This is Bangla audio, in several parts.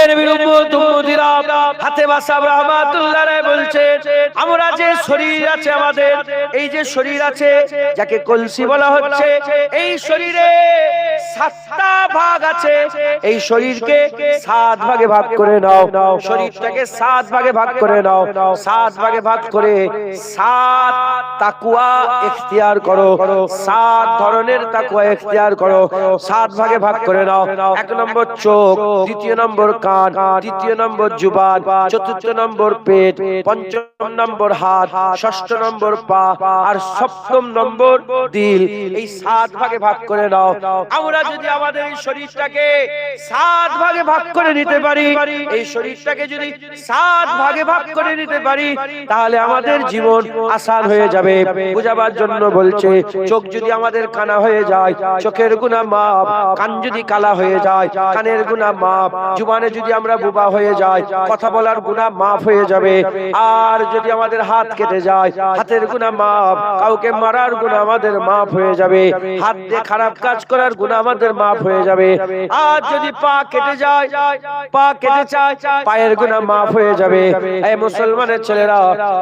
এ নবীর উম্মত উম্মতিরা হাতেম সাহেব রাহমাতুল্লাহ আলাইহি বলছেন, আমরা যে শরীর আছে আমাদের, এই যে শরীর আছে যাকে কলসি বলা হচ্ছে, এই শরীরে 7টা ভাগ আছে। এই শরীরকে 7 ভাগে ভাগ করে নাও, শরীরটাকে 7 ভাগে ভাগ করে নাও। 7 ভাগে ভাগ করে 7 তাকওয়া ইখতিয়ার করো, 7 ধরনের তাকওয়া ইখতিয়ার করো। 7 ভাগে ভাগ করে নাও। 1 নম্বর চোখ, 2 নম্বর কান, 3 নম্বর জুবান, 4 নম্বর পেট, 5 নম্বর হাত, 6 নম্বর পা, আর 7 নম্বর দিল। এই 7 ভাগে ভাগ করে নাও। আমরা যদি আমাদের এই শরীরটাকে 7 ভাগে ভাগ করে নিতে পারি, এই শরীরটাকে যদি 7 ভাগে ভাগ করে নিতে পারি, তাহলে আমাদের জীবন আসান হয়ে যাবে। বুঝাবার জন্য বলছে, চোখ যদি আমাদের কানা হয়ে যায়, চোখের গুনাহ মাপ। কান যদি কালা হয়ে যায়, কানের গুনাহ মাপ। জুবানে যদি আমরা বোবা হয়ে যাই, কথা বলার গুনাহ মাফ হয়ে যাবে। আর যদি আমাদের হাত কেটে যায়, হাতের গুনাহ মাপ। কাউকে মারার গুনাহ আমাদের মাফ হয়ে যাবে। হাত দিয়ে খারাপ কাজ করার গুনাহ আমাদের মাফ হয়ে যাবে। আর যদি পা কেটে যায়, পা কেটে যায়, পায়ের গুনাহ মাফ হয়ে যাবে। এই মুসলমানের ছেলেরা,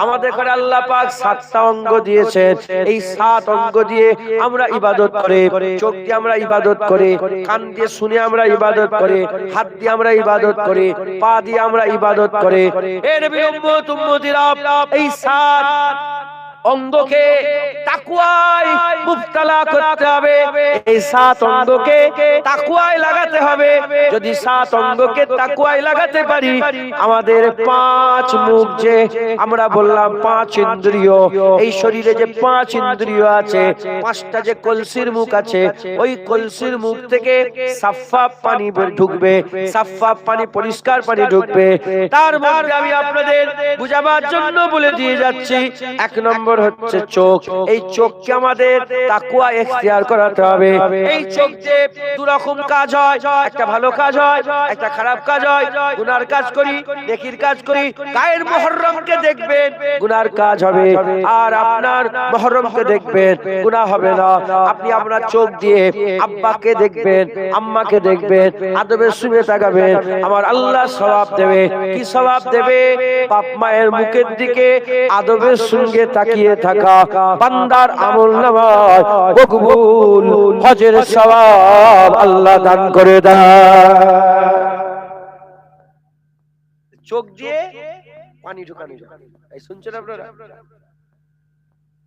আমাদের ঘরে আল্লাহ পাক 7টা অঙ্গ দিয়েছেন। এই 7 অঙ্গ দিয়ে আমরা ইবাদত করে, চোখ দিয়ে আমরা ইবাদত করে, কান দিয়ে শুনে আমরা ইবাদত করে, হাত দিয়ে আমরা ইবাদত করে, পা দিয়ে আমরা ইবাদত করে। এ নবীর উম্মত উম্মতিরা, এই 7 অঙ্গকে তাকওয়ায় মুবতালা করতে হবে। এই 7 অঙ্গকে তাকওয়ায় লাগাতে হবে। যদি 7 অঙ্গকে তাকওয়ায় লাগাতে পারি, আমাদের 5 মুখ, যে আমরা বললাম 5 ইন্দ্রিয়, এই শরীরে যে 5 ইন্দ্রিয় আছে, 5টা যে কলসির মুখ আছে, ওই কলসির মুখ থেকে সাফাফ পানি বের ঢুকবে, সাফাফ পানি, পরিষ্কার পানি ঢুকবে। তার মধ্যে আমি আপনাদের বুঝাবার জন্য বলে দিয়ে যাচ্ছি, 1 নম্বর হচ্ছে চোখ। এই চোখকে আমাদের তাকওয়া ইখতিয়ার করাতে হবে। এই চোখ দিয়ে 2 রকম কাজ হয়, একটা ভালো কাজ হয়, একটা খারাপ কাজ হয়। গুনার কাজ করি, নেকির কাজ করি। গায়ের মুহররমকে দেখবেন, গুনার কাজ হবে। আর আপনার মুহররমকে দেখবেন, গুনাহ হবে না। আপনি আপনার চোখ দিয়ে আব্বাকে দেখবেন, আম্মাকে দেখবেন, আদবের সঙ্গে তাকাবেন, আমার আল্লাহ সওয়াব দেবে। কি সওয়াব দেবে? বাপ মায়ের মুখের দিকে আদবের সঙ্গে তাকিয়ে থাকা বান্দার আমলনামায় মকবুল হজের সওয়াব আল্লাহ দান করে দেয়। চোখ দিয়ে পানি ঢোকানো যায়। এই শুনছেন আপনারা?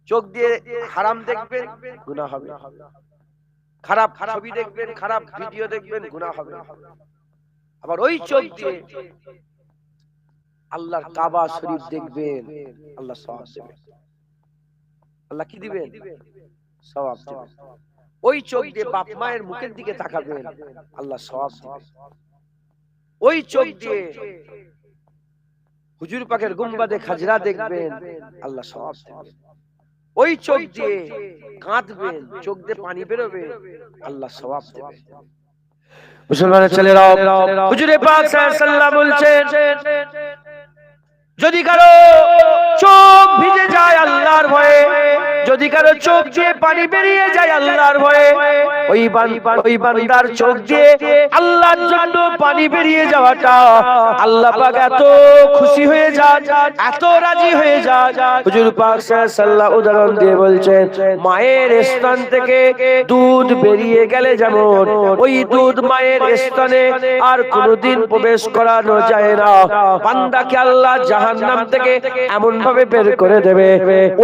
চোখ দিয়ে হারাম দেখবেন, গুনাহ হবে। খারাপ ছবি দেখবেন, খারাপ ভিডিও দেখবেন, গুনাহ হবে। আবার ওই চোখ দিয়ে আল্লাহর কাবা শরীফ দেখবেন, আল্লাহ সওয়াব দেবেন। আল্লাহ কি দিবেন? সওয়াব দিবেন। ওই চোখ দিয়ে বাপ মায়ের মুখের দিকে তাকাবেন, আল্লাহ সওয়াব দিবেন। ওই চোখ দিয়ে হুজুর পাকের গুম্বাদে খাজরা দেখবেন, আল্লাহ সওয়াব দিবেন। ওই চোখ দিয়ে কাঁদবেন, চোখ দিয়ে পানি বেরোবে, আল্লাহ সওয়াব দেবেন। মুসলমানের ছেলেরা, হুজুরে পাক সাল্লাল্লাহু আলাইহি ওয়াসাল্লাম বলছেন, যদি কারো চোখ ভিজে যায় আল্লাহর ভয়ে, যদি কারো চোখ দিয়ে পানি বেরিয়ে যায় আল্লাহর ভয়ে, ওই বান্দার চোখ দিয়ে আল্লাহর জন্য পানি বেরিয়ে যাওয়াটা আল্লাহ পাক এত খুশি হয়ে যায়, এত রাজি হয়ে যায়। হুজুর পাক সাল্লাল্লাহু আলাইহি ওয়াসাল্লাম উদাহরণ দিয়ে বলছেন, মায়ের স্তন থেকে দুধ বেরিয়ে গেলে যেমন ওই দুধ মায়ের স্তনে আর কোনোদিন প্রবেশ করানো যায় না, বান্দাকে আল্লাহ জাহান্নাম থেকে এমন ভাবে বের করে দেবে,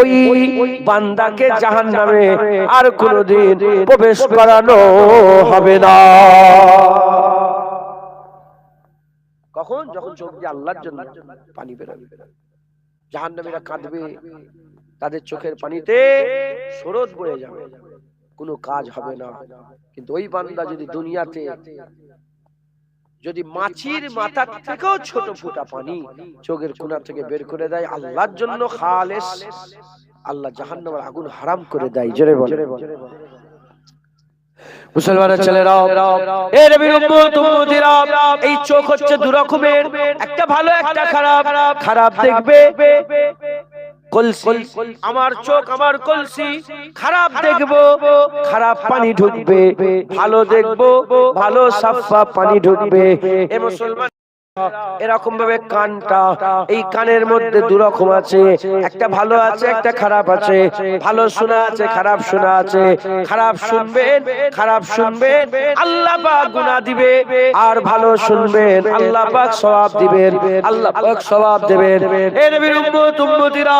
ওই বান্দাকে জাহান্নামে আর কোনোদিন প্রবেশ করানো হবে না। কখন? যখন চোখ দিয়ে আল্লাহর জন্য পানি বেরোবে। জাহান্নামীরা কাঁদবে, তাদের চোখের পানিতে স্রোত বয়ে যাবে, কোনো কাজ হবে না। কিন্তু ওই বান্দা যদি দুনিয়াতে যদি মাছির মাথা থেকেও ছোট ফোঁটা পানি চোখের কোণা থেকে বের করে দেয় আল্লাহর জন্য খালেস, আল্লাহ জাহান্নামের আগুন হারাম করে দেয়। জোরে বলে। মুসলমানের ছেলেরা, এ নবীর উম্মত উম্মতিরা, এই চোখ হচ্ছে 2 রকমের, একটা ভালো একটা খারাপ। খারাপ দেখবে কলসি, আমার চোখ আমার কলসি। খারাপ দেখবো, খারাপ পানি ঢুকবে। ভালো দেখবো, ভালো সাফা পানি ঢুকবে। এ মুসলমান এরকম ভাবে কানটা, এই কানের মধ্যে দুরকম আছে, একটা ভালো আছে একটা খারাপ আছে। ভালো শোনা আছে খারাপ শোনা আছে। খারাপ শুনবেন, খারাপ শুনবেন আল্লাহ পাক গুনাহ দিবে, আর ভালো শুনবেন আল্লাহ পাক সওয়াব দিবেন, আল্লাহ পাক সওয়াব দেবেন। এ নবীর উম্মত উম্মতিরা,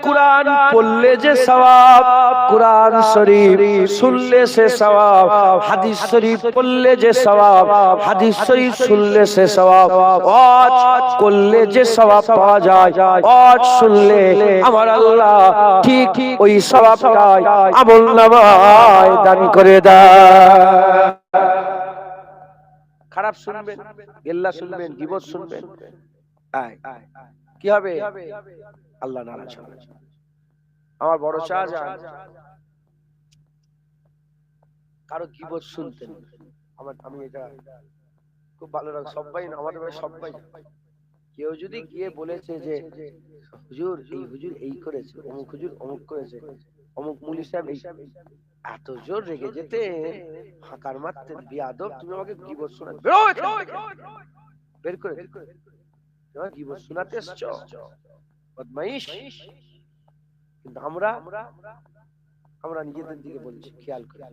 কুরআন পড়লে যে সওয়াব, কুরআন শরীফ শুনলে সে সওয়াব, হাদিস শরীফ পড়লে যে সওয়াব, হাদিস শরীফ শুনলে সে সওয়াব, ওয়াজ করলে যে সওয়াব পাওয়া যায়, ওয়াজ শুনলে আমার আল্লাহ ঠিক ওই সওয়াবটাই আমলনামায় দান করে দেয়। খারাপ শুনবেন, গিল্লা শুনবেন, গীবত শুনবেন, কি হবে? আল্লাহ নারাজ হবে। আমার বড় শাহজাহান কারো গীবত শুনতেন, আমি এটা খুব ভালো লাগে। সবাই আমাদের সবাই, কেউ যদি গিয়ে বলেছে যে হুজুর এই করেছে, অমুক হুজুর অমুক করেছে, অমুক মুলি সাহেব এই, এত জোর রেগে যেতে হাঁকার মারতেন, বিয়াদব তুমি আমাকে গীবত শোনাতে, বেরো এখান থেকে, বের করে তোমার গীবত শোনাতে এসছো, বদমাইশ। কিন্তু আমরা নিজেদের দিকে বলছি, খেয়াল করে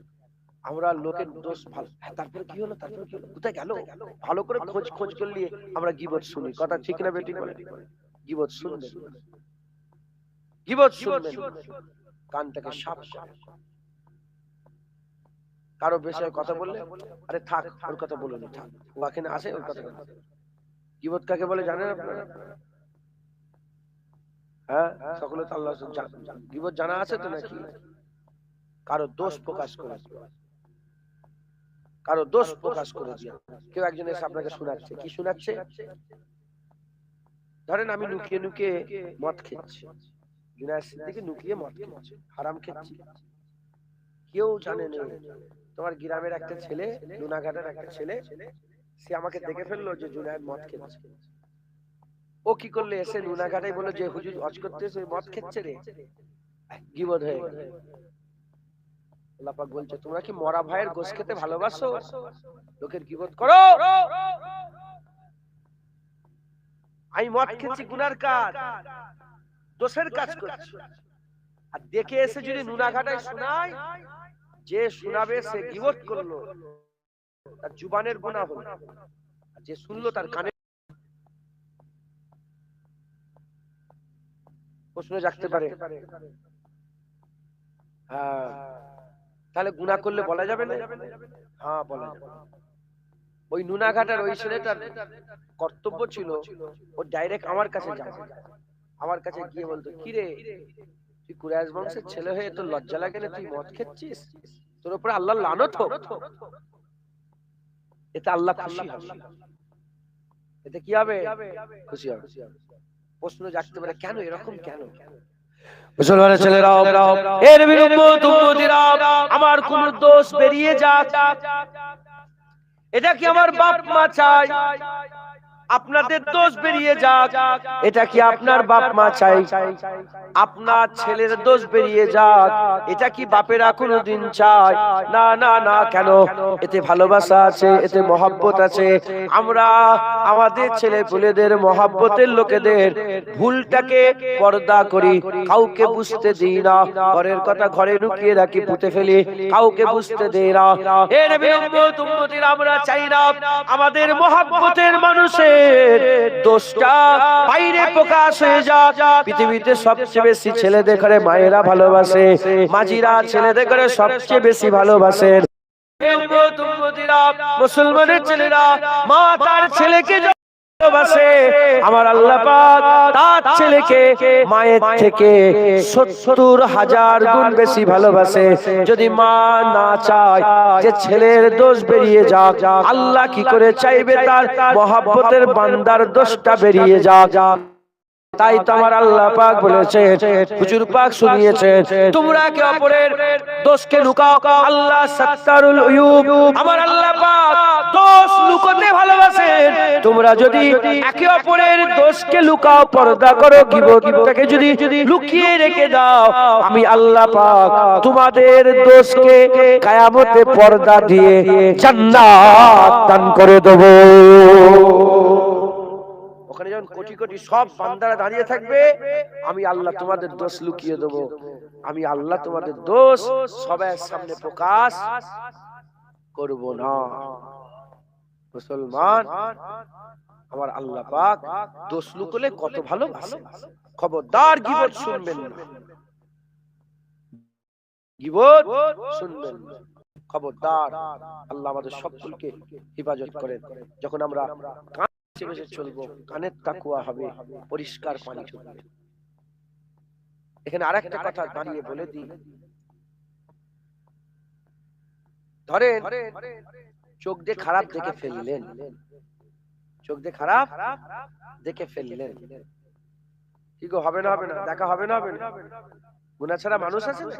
আমরা লোকের দোষ ভালো, তারপরে কি হলো, তারপরে কি হলো, কোথায় গেল, ভালো করে খোঁজ করলে আমরা গীবত শুনি। কথা ঠিক না বেটি বলে? গীবত শুনবেন, গীবত শুনবেন, কানটাকে সাফ করে। কারো বিষয়ে কথা বললে, আরে থাক ওর কথা বলুন, থাক ও এখানে আসে, ওর কথা। গীবত কাকে বলে জানেন আপনারা? হ্যাঁ, সকলে তো আল্লাহ গীবত জানা আছে তো নাকি? কারো দোষ প্রকাশ করে, কারো দোষ প্রকাশ করে দিয়া কেউ একজন এসে আপনাকে শোনাচ্ছে, কি শোনাচ্ছে? ধরেন আমি লুকিয়ে লুকিয়ে মদ খেয়েছি, ইউনিভার্সিটি লুকিয়ে মদ খেয়েছি, হারাম খেয়েছি, কেউ জানে না। তোমার গ্রামের একটা ছেলে, লুনাঘাটের একটা ছেলে, সে আমাকে দেখে ফেললো যে জুনায়েদ মদ খেয়েছে। ও কি করলে এসে লুনাঘাটে বললো যে হুজুর হজ করতেছে, মদ খেচ্ছে রে, গীবত হয়ে গেল। আল্লাহ পাক বলছে তোমরা কি মরা ভাইয়ের গোশত খেতে ভালোবাসো, লোকের গীবত করো? আমি মদ খেয়েছি গুনার কাজ, দোষের কাজ করছি, আর দেখে এসে যদি নুনাঘাটায় শোনায়, যে শোনাবে সে গীবত করলো, তার জুবানের গুনাহ হলো, আর যে শুনলো তার কানে। প্রশ্ন জাগতে পারে, হ্যাঁ তাহলে গুনাহ করলে বলা যাবে না? হ্যাঁ বলা যাবে। ওই নুনাঘাটার ওই ছেলেটার কর্তব্য ছিল ও ডাইরেক্ট আমার কাছে যাবে, আমার কাছে গিয়ে বলতো কি রে তুই কুরাইশ বংশের ছেলে হয়ে তোর লজ্জা লাগে না, তুই মদ খেচ্ছিস, তোর উপরে আল্লাহর লানত হোক। এতে আল্লাহ খুশি হবে, এতে কি হবে? খুশি হবে। প্রশ্ন জাগতে পারে কেন এরকম, কেন? মুসলমানের ছেলেরা, এর বিরুদ্ধে আমার কোন দোষ বেরিয়ে যাক, এটা কি আমার বাপ মা চাই? আপনাদের দোষ বেরিয়ে যাক, এটা কি আপনার বাপ মা চাই? আপনার ছেলের দোষ বেরিয়ে যাক, এটা কি বাপেরা কোনোদিন চায়? না না না। কেন? এতে ভালোবাসা আছে, এতে মহব্বত আছে। আমরা আমাদের ছেলে পুলেদের, মহব্বতের লোকেদের ভুলটাকে পর্দা করি, কাউকে বুঝতে দিই না। ঘরের কথা ঘরে লুকিয়ে রাখি, পুঁতে ফেলি, কাউকে বুঝতে দেই না। এ নবী উম্মত উম্মতিরা, আমরা চাই না আমাদের মহব্বতের মানুষের দোষটা বাইরে প্রকাশ হয়ে যাক। পৃথিবীতে সবচেয়ে বেশি ছেলেদের ঘরে মায়েরা ভালোবাসে, মাঝিরা ছেলেদের ঘরে সবচেয়ে বেশি ভালোবাসেন। মুসলমানের ছেলেরা মা তার ছেলেকে ভালোবাসে, আমার আল্লাহ পাক তার ছেলেকে মায়ের থেকে ৭০,০০০ গুণ বেশি ভালোবাসে। যদি মা না চায় যে ছেলের দোষ বেরিয়ে যাক, আল্লাহ কি করে চাইবে তার মহব্বতের বান্দার দোষটা বেরিয়ে যাক? তাই তো আমার আল্লাহ পাক বলেছেন, হুজুর পাক শুনিয়েছেন, তোমরা একে অপরের দোষকে লুকাও, আল্লাহ সাত্তারুল উয়ুব, আমার আল্লাহ পাক দোষ লুকাতে ভালোবাসেন। তোমরা যদি একে অপরের দোষকে লুকাও, পর্দা করো, গীবতটাকে যদি লুকিয়ে রেখে দাও, আমি আল্লাহ পাক তোমাদের দোষকে কিয়ামতে পর্দা দিয়ে জান্নাত দান করে দেব। যখন কোটি কোটি সব বান্দারা দাঁড়িয়ে থাকবে, আমি আল্লাহ তোমাদের দোষ লুকিয়ে দেব, আমি আল্লাহ তোমাদের দোষ সবার সামনে প্রকাশ করব না। মুসলমান, আমার আল্লাহ পাক দোষ লুকলে কত ভালোবাসে। খবরদার গীবত শুনবেন না, গীবত শুনবেন না, খবরদার। আল্লাহ আমাদের সকলকে হেফাজত করেন। যখন আমরা কান বেশি চলবো, কানের তাকুয়া হবে, পরিষ্কার পানি চলবে। এখানে আরেকটা কথা দাঁড়িয়ে বলে দিই, ধরেন চোখ দিয়ে খারাপ দেখে ফেললেন, চোখ দিয়ে খারাপ দেখে ফেললেন, কি গো হবে না হবে না? দেখা হবে না হবে না? গুনাহ ছাড়া মানুষ আছে না?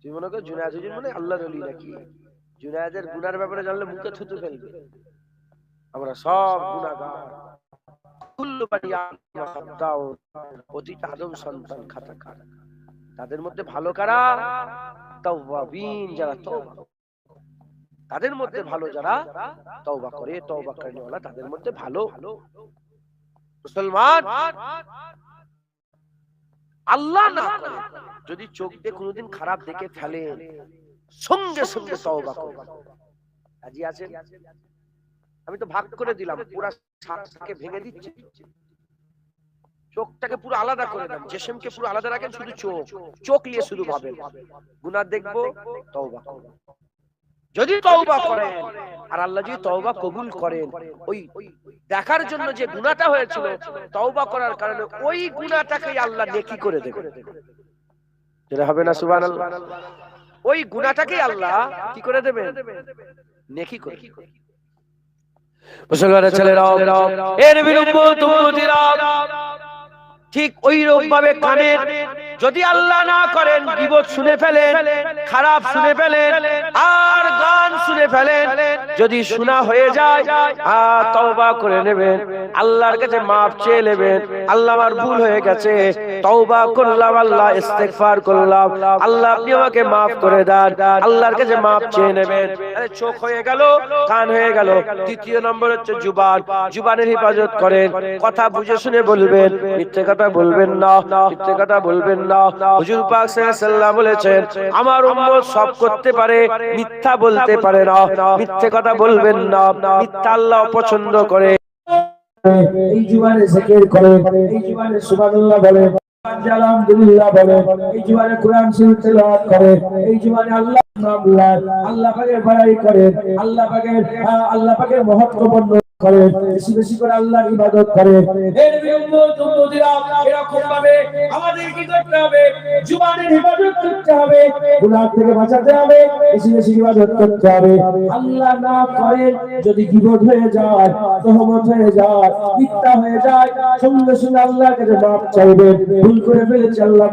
তুই মনে কর জুনায়েদ মনে আল্লাহর ওলি নাকি? জুনায়েদের গুনার ব্যাপারে জানলে মুখে থুতু ফেলবে। আমরা সব গুনাহগার, কুল্লু বানি আদম খাতাও, প্রতিটা আদম সন্তান খাতাকার। তাদের মধ্যে ভালো কারা? তাওয়াবিন, যারা তওবা, তাদের মধ্যে ভালো যারা তওবা করে, তওবা করেনওয়ালা, তাদের মধ্যে ভালো। মুসলমান, আল্লাহ না করে যদি চোখ দিয়ে কোনোদিন খারাপ দেখে ফেলেন, সঙ্গে সঙ্গে তওবা করুন। রাজি আছেন? আমি তো ভাগ করে দিলাম, পুরো শাককে ভেঙে দিচ্ছি, চোখটাকে পুরো আলাদা করে দেন। জিসমকে পুরো আলাদা রাখেন, শুধু চোখ, চোখ নিয়ে শুধু ভাবেন গুনাহ দেখবো, তওবা করব। যদি তওবা করেন আর আল্লাহ যদি তওবা কবুল করেন, ওই দেখার জন্য যে গুনাহটা হয়েছিল, তওবা করার কারণে ওই গুনাহটাকে আল্লাহ নেকি করে দেবেন। যেটা হবে না সুবহানাল্লাহ? ওই গুনাহটাকে আল্লাহ কি করে দেবেন? নেকি করে। মুসলমানের ছেলেরা, এর বিরুদ্ধে ঠিক ওই রকম ভাবে কানে যদি আল্লাহ না করেন গীবত শুনে ফেলেন, খারাপ শুনে ফেলেন, আর গান শুনে ফেলেন, যদি শোনা হয়ে যায় তওবা করে নেবেন, আল্লাহর কাছে মাফ চেয়ে নেবেন। আল্লাহ আমার ভুল হয়ে গেছে, তওবা করলাম, আল্লাহ ইস্তেগফার করলাম, আল্লাহ আপনি আমাকে মাফ করে দেন, আল্লাহর কাছে মাফ চেয়ে নেবেন। চোখ হয়ে গেল, কান হয়ে গেল। দ্বিতীয় নম্বর হচ্ছে জুবান। জুবানের হেফাজত করেন, কথা বুঝে শুনে বলবেন, মিথ্যে কথা বলবেন না, মিথ্যে কথা বলবেন না। হুজুর পাক সাল্লাল্লাহু আলাইহি ওয়াসাল্লাম বলেছেন, আমার উম্মত সব করতে পারে, মিথ্যা বলতে পারে না। মিথ্যে কথা বলবেন না, মিথ্যা আল্লাহ পছন্দ করে। এই জুবানে জিকির করেন, এই জুবানে সুবহানাল্লাহ বলেন, আলহামদুলিল্লাহ বলেন, এই জুবানে কোরআন শরীফ তেলাওয়াত করেন, এই জুবানে আল্লাহ নাম লয়, আল্লাহ পাকের বড়াই করেন, আল্লাহ পাকের মহত্ব বর্ণনা করেন, বেশি বেশি করে আল্লাহর ইবাদত করেন। এর বিরুদ্ধে এরকম ভাবে আমাদের কি করতে হবে? জুবানের ইবাদত করতে হবে, গুনাহ থেকে বাঁচাতে হবে, বেশি বেশি ইবাদত করতে হবে। আল্লাহ না করেন যদি গীবত হয়ে যায়, তহমত হয়ে যায়, মিথ্যা হয়ে যায়, সঙ্গে সঙ্গে আল্লাহর কাছে মাফ চাইবেন। ভুল করে ফেলেছে, আল্লাহ